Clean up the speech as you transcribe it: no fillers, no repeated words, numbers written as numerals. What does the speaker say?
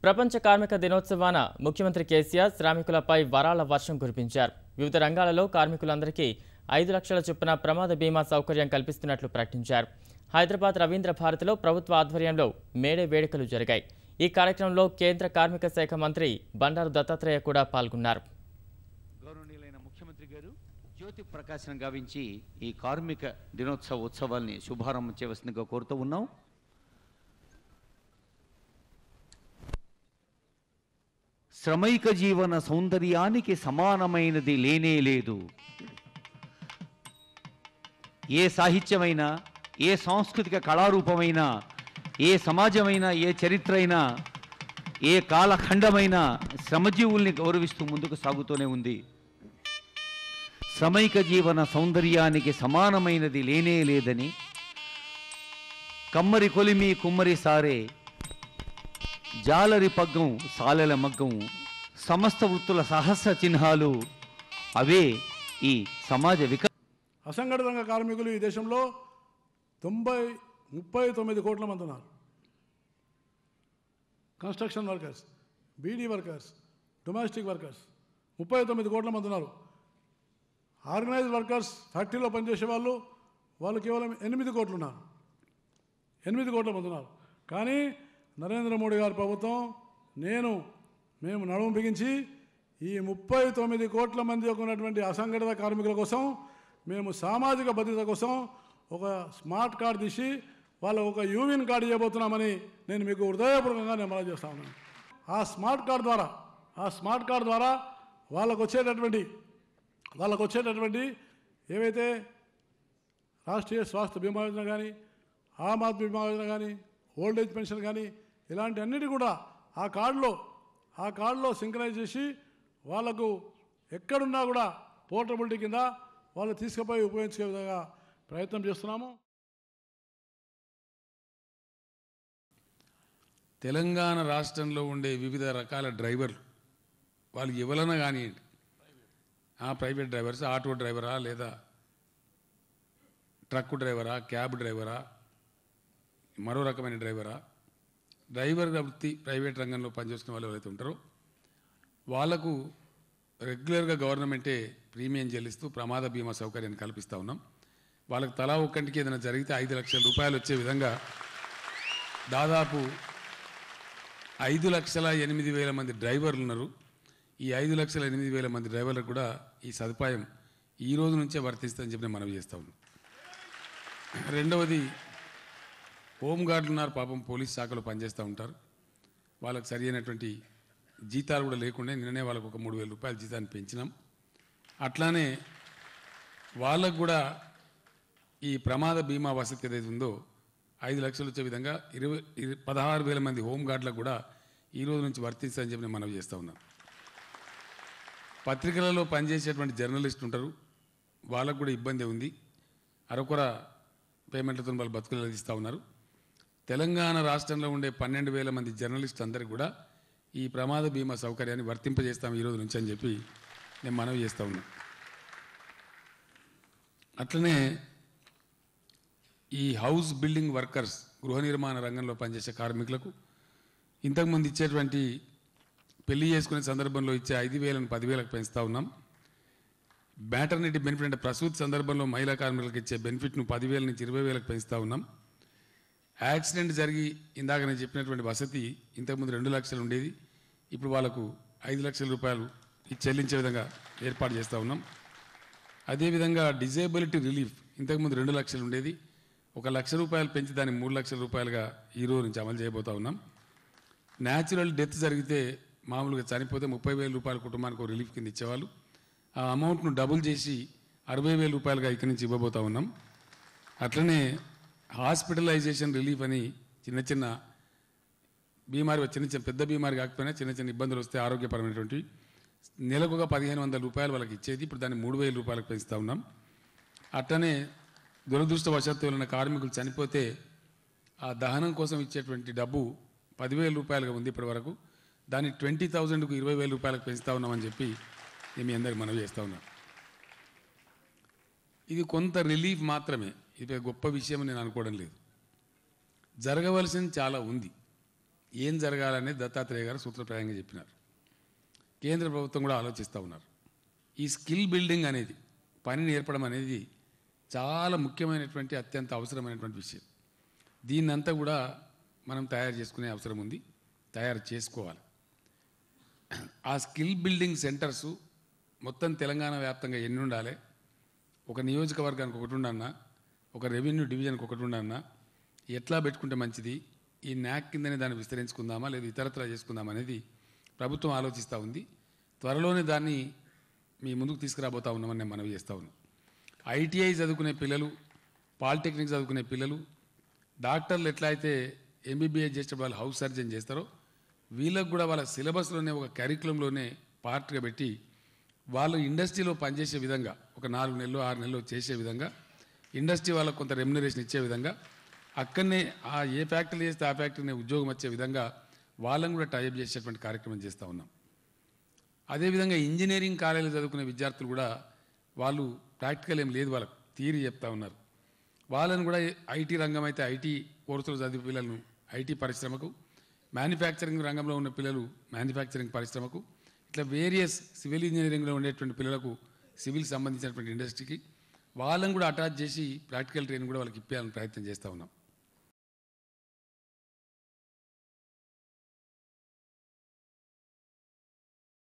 ప్రపంచ కార్మిక దినోత్సవాన ముఖ్యమంత్రి కేసీఆర్ శ్రామికులపై వరాల వర్షం కురిపించారు. వివిధ రంగాలలో కార్మికులందరికీ 5 లక్షల చొప్పున ప్రమాద బీమా సౌకర్యం కల్పిస్తున్నట్లు ప్రకటించారు. హైదరాబాద్ రవీంద్ర భారతిలో ప్రభుత్వ ఆధ్వర్యంలో మేడే వేడుకలు జరిగాయి. ఈ కార్యక్రమంలో కేంద్ర కార్మిక శాఖ మంత్రి బండారు దత్తాత్రేయ కూడా పాల్గొన్నారు. గౌరవనీయులైన ముఖ్యమంత్రి గారు జ్యోతి ప్రకాశనం గావించి ఈ కార్మిక దినోత్సవ ఉత్సవాల్ని శుభారంభం చేయవలసిందిగా కోరుతూ ఉన్నాం. శ్రమైక జీవన సౌందర్యానికి సమానమైనది లేనే లేదు. ఏ సాహిత్యమైనా, ఏ సాంస్కృతిక కళారూపమైనా, ఏ సమాజమైనా, ఏ చరిత్ర అయినా, ఏ కాలఖండమైనా శ్రమజీవుల్ని గౌరవిస్తూ ముందుకు సాగుతూనే ఉంది. శ్రమైక జీవన సౌందర్యానికి సమానమైనది లేనే లేదని కమ్మరి కొలిమి కుమ్మరి సారే జాలరి పగ్గం సాలెల మగ్గం సమస్త వృత్తుల సహస్ర చిహ్నాలు అవే ఈ సమాజ అసంఘటిత రంగ కార్మికులు ఈ దేశంలో 39 కోట్ల మంది ఉన్నారు. Construction workers, beedi workers, domestic workers 39 కోట్ల మంది ఉన్నారు. ఆర్గనైజ్డ్ వర్కర్స్ ఫ్యాక్టరీలో పనిచేసే వాళ్ళు కేవలం 8 కోట్లు ఉన్నారు. 8 కోట్ల మంది ఉన్నారు. కానీ నరేంద్ర మోడీ గారి ప్రభుత్వం మేము నడుము బిగించి ఈ 39 కోట్ల మంది ఉన్నటువంటి అసంఘటిత కార్మికుల కోసం మేము సామాజిక భద్రత కోసం ఒక స్మార్ట్ కార్డు తీసి వాళ్ళకు ఒక యూనియన్ కార్డు ఇవ్వబోతున్నామని నేను మీకు హృదయపూర్వకంగా నేను మనం చేస్తా ఉన్నాను. ఆ స్మార్ట్ కార్డు ద్వారా వాళ్ళకు వచ్చేటటువంటి ఏవైతే రాష్ట్రీయ స్వాస్థ్య బీమా యోజన కానీ, ఆమ్ ఆద్మీ బీమా యోజన కానీ, ఓల్డ్ ఏజ్ పెన్షన్ కానీ ఇలాంటి అన్నిటి కూడా ఆ కార్డులో సింక్రనైజ్ చేసి వాళ్ళకు ఎక్కడున్నా కూడా పోర్టబిలిటీ కింద వాళ్ళు తీసుకుపోయి ఉపయోగించే విధంగా ప్రయత్నం చేస్తున్నాము. తెలంగాణ రాష్ట్రంలో ఉండే వివిధ రకాల డ్రైవర్లు వాళ్ళు ఎవరైనా కానివ్వండి, ప్రైవేట్ డ్రైవర్స్, ఆటో డ్రైవరా లేదా ట్రక్ డ్రైవరా, క్యాబ్ డ్రైవరా, మరో రకమైన డ్రైవర్ వృత్తి ప్రైవేట్ రంగంలో పనిచేసుకునే వాళ్ళు ఎవరైతే ఉంటారో వాళ్లకు రెగ్యులర్గా గవర్నమెంటే ప్రీమియం చెల్లిస్తూ ప్రమాద బీమా సౌకర్యాన్ని కల్పిస్తూ ఉన్నాం. వాళ్ళకి తలా ఒక్కంటికి ఏదైనా జరిగితే 5 లక్షల రూపాయలు వచ్చే విధంగా దాదాపు 5,08,000 మంది డ్రైవర్లు ఉన్నారు. ఈ 5,08,000 మంది డ్రైవర్లకు కూడా ఈ సదుపాయం ఈ రోజు నుంచే వర్తిస్తుందని చెప్పి నేను మనవి చేస్తూ ఉన్నాం. రెండవది, హోంగార్డులు ఉన్నారు, పాపం పోలీస్ శాఖలో పనిచేస్తూ ఉంటారు. వాళ్ళకు సరి అయినటువంటి జీతాలు కూడా లేకుండా నిన్ననే వాళ్ళకు ఒక 3,000 రూపాయల జీతాన్ని పెంచినాం. అట్లానే వాళ్ళకు కూడా ఈ ప్రమాద బీమా వసతి ఏదైతే ఉందో 5 లక్షలు వచ్చే విధంగా 16,000 మంది హోంగార్డులకు కూడా ఈ రోజు నుంచి వర్తిస్తుందని చెప్పి నేను మనవి చేస్తూ ఉన్నాను. పత్రికలలో పనిచేసేటువంటి జర్నలిస్ట్ ఉంటారు, వాళ్ళకు కూడా ఇబ్బంది ఉంది. అరకొర పేమెంట్లతో వాళ్ళు బతుకులు ఇస్తూ ఉన్నారు. తెలంగాణ రాష్ట్రంలో ఉండే 12,000 మంది జర్నలిస్టులు అందరికీ కూడా ఈ ప్రమాద బీమా సౌకర్యాన్ని వర్తింపజేస్తాం ఈ రోజు నుంచి అని చెప్పి నేను మనవి చేస్తూ ఉన్నాను. అట్లనే ఈ హౌస్ బిల్డింగ్ వర్కర్స్, గృహ నిర్మాణ రంగంలో పనిచేసే కార్మికులకు ఇంతకుముందు ఇచ్చేటువంటి పెళ్లి చేసుకునే సందర్భంలో ఇచ్చే 5,000ను 10,000కు పెంచుతూ ఉన్నాం. మ్యాటర్నిటీ బెనిఫిట్ అంటే ప్రసూతి సందర్భంలో మహిళా కార్మికులకు ఇచ్చే బెనిఫిట్ను 10,000 నుంచి 20,000కు పెంచుతూ ఉన్నాం. యాక్సిడెంట్ జరిగి ఇందాక నేను చెప్పినటువంటి వసతి ఇంతకుముందు 2 లక్షలు ఉండేది, ఇప్పుడు వాళ్ళకు 5 లక్షల రూపాయలు చెల్లించే విధంగా ఏర్పాటు చేస్తూ ఉన్నాం. అదేవిధంగా డిజేబిలిటీ రిలీఫ్ ఇంతకుముందు 2 లక్షలు ఉండేది, 1 లక్ష రూపాయలు పెంచి దాన్ని 3 లక్షల రూపాయలుగా ఈ రోజు నుంచి అమలు చేయబోతూ ఉన్నాం. న్యాచురల్ డెత్ జరిగితే మామూలుగా చనిపోతే 30,000 రూపాయల కుటుంబానికి ఒక రిలీఫ్ కింద ఇచ్చేవాళ్ళు. ఆ అమౌంట్ను డబుల్ చేసి 60,000 రూపాయలుగా ఇక్కడి నుంచి ఇవ్వబోతూ ఉన్నాం. అట్లనే హాస్పిటలైజేషన్ రిలీఫ్ అని చిన్న బీమారి, పెద్ద బీమారి కాకపోయినా చిన్న ఇబ్బందులు వస్తే ఆరోగ్యపరమైనటువంటి నెలకు ఒక 1,500 రూపాయలు వాళ్ళకి ఇచ్చేది ఇప్పుడు దాన్ని 3,000 రూపాయలకు పెంచుతూ ఉన్నాం. అట్లనే దురదృష్టవశాత్తు ఉన్న కార్మికులు చనిపోతే ఆ దహనం కోసం ఇచ్చేటువంటి డబ్బు 10,000 రూపాయలుగా ఉంది ఇప్పటి వరకు, దాన్ని 20,000కు 20,000 రూపాయలకు పెంచుతూ ఉన్నామని చెప్పి నేను మీ అందరికి మనవి చేస్తూ ఉన్నాను. ఇది కొంత రిలీఫ్ మాత్రమే, ఇది గొప్ప విషయం నేను అనుకోవడం లేదు. జరగవలసింది చాలా ఉంది. ఏం జరగాలనేది దత్తాత్రేయ గారు సూత్రప్రాయంగా చెప్పినారు. కేంద్ర ప్రభుత్వం కూడా ఆలోచిస్తూ ఉన్నారు. ఈ స్కిల్ బిల్డింగ్ అనేది, పని నేర్పడం అనేది చాలా ముఖ్యమైనటువంటి అత్యంత అవసరమైనటువంటి విషయం. దీన్నంతా కూడా మనం తయారు చేసుకునే అవసరం ఉంది, తయారు చేసుకోవాలి. ఆ స్కిల్ బిల్డింగ్ సెంటర్సు మొత్తం తెలంగాణ వ్యాప్తంగా ఎన్ని ఉండాలి, ఒక నియోజకవర్గానికి ఒకటి ఉండన్నా, ఒక రెవెన్యూ డివిజన్కి ఒకటి ఉండన్నా, ఎట్లా పెట్టుకుంటే మంచిది, ఈ న్యాక్ కిందనే దాన్ని విస్తరించుకుందామా లేదా ఇతరత్రా చేసుకుందామా అనేది ప్రభుత్వం ఆలోచిస్తూ ఉంది. త్వరలోనే దాన్ని మీ ముందుకు తీసుకురాబోతా ఉన్నామని నేను మనవి చేస్తూ ఉన్నాను. ఐటీఐ చదువుకునే పిల్లలు, పాలిటెక్నిక్ చదువుకునే పిల్లలు, డాక్టర్లు ఎట్లా అయితే ఎంబీబీఎస్ చేసే వాళ్ళు హౌస్ సర్జన్ చేస్తారో, వీళ్ళకు కూడా వాళ్ళ సిలబస్లోనే ఒక కరికులంలోనే పార్ట్గా పెట్టి వాళ్ళు ఇండస్ట్రీలో పనిచేసే విధంగా, ఒక 4 నెలలు 6 నెలలు చేసే విధంగా, ఇండస్ట్రీ వాళ్ళకు కొంత రెమ్యునరేషన్ ఇచ్చే విధంగా, అక్కడనే ఏ ఫ్యాక్టరీ చేస్తే ఆ ఫ్యాక్టరీనే ఉద్యోగం వచ్చే విధంగా వాళ్ళని కూడా టైప్ చేసేటువంటి కార్యక్రమం చేస్తూ ఉన్నాం. అదేవిధంగా ఇంజనీరింగ్ కాలేజీలో చదువుకునే విద్యార్థులు కూడా వాళ్ళు ప్రాక్టికల్ ఏం లేదు, వాళ్ళకు థియరీ చెప్తా ఉన్నారు. వాళ్ళని కూడా ఐటీ రంగం అయితే ఐటీ కోర్సులు చదివే పిల్లలను ఐటీ పరిశ్రమకు, మ్యానుఫ్యాక్చరింగ్ రంగంలో ఉన్న పిల్లలు మ్యానుఫ్యాక్చరింగ్ పరిశ్రమకు, ఇట్లా వేరియస్ సివిల్ ఇంజనీరింగ్లో ఉండేటువంటి పిల్లలకు సివిల్ సంబంధించినటువంటి ఇండస్ట్రీకి వాళ్ళని కూడా అటాచ్ చేసి ప్రాక్టికల్ ట్రైనింగ్ కూడా వాళ్ళకి ఇప్పించాలని ప్రయత్నం చేస్తూ ఉన్నాం.